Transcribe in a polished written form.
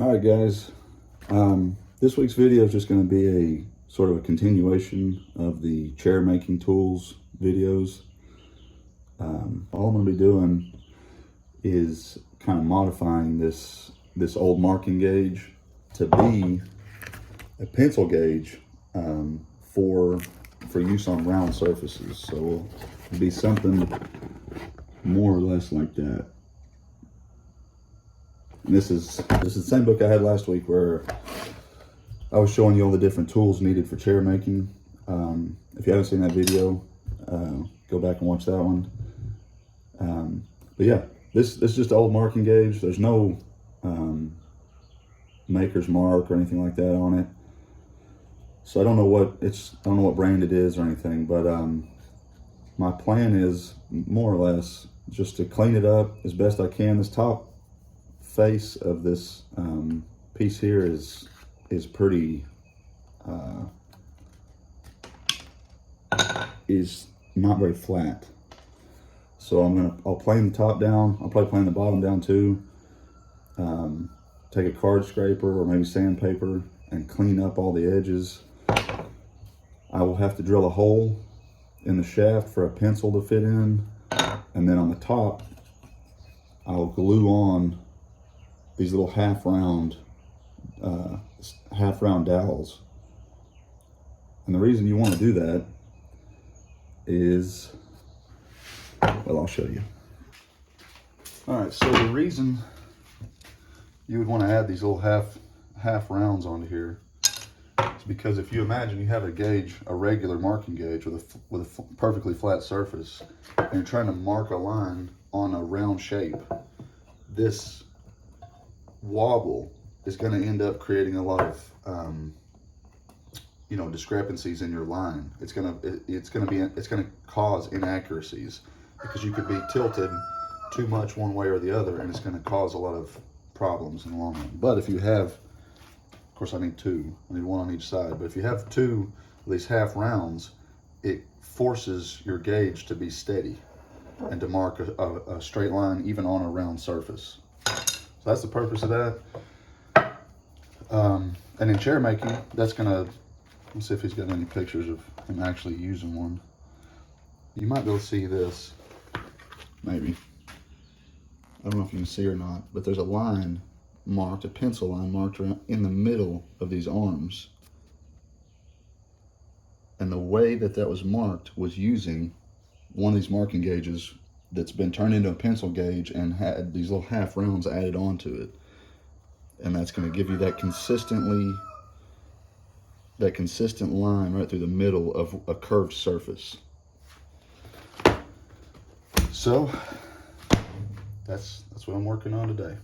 All right, guys. This week's video is just going to be a sort of a continuation of the chair making tools videos. All I'm going to be doing is kind of modifying this old marking gauge to be a pencil gauge for use on round surfaces. So it'll be something more or less like that. And this is the same book I had last week where I was showing you all the different tools needed for chair making. If you haven't seen that video, go back and watch that one. But yeah, this is just an old marking gauge. There's no maker's mark or anything like that on it. So I don't know what brand it is or anything, but my plan is more or less just to clean it up as best I can. This top face of this piece here is pretty is not very flat. So I'll plane the top down. I'll probably plane the bottom down too. Take a card scraper or maybe sandpaper and clean up all the edges. I will have to drill a hole in the shaft for a pencil to fit in, and then on the top I'll glue on these little half round dowels. And the reason you want to do that is, well, I'll show you. All right, so the reason you would want to add these little half rounds onto here is because if you imagine you have a gauge, a regular marking gauge with a perfectly flat surface, and you're trying to mark a line on a round shape, this wobble is going to end up creating a lot of discrepancies in your line. It's going to cause inaccuracies because you could be tilted too much one way or the other, and it's going to cause a lot of problems in the long run. But if you have, of course, I need one on each side, but if you have two of these half rounds, it forces your gauge to be steady and to mark a straight line even on a round surface. So that's the purpose of that. And in chair making, let's see if he's got any pictures of him actually using one. You might be able to see this, maybe. I don't know if you can see or not, but there's a line marked, a pencil line marked around in the middle of these arms. And the way that was marked was using one of these marking gauges that's been turned into a pencil gauge and had these little half rounds added onto it. And that's going to give you that consistent line right through the middle of a curved surface. So that's what I'm working on today.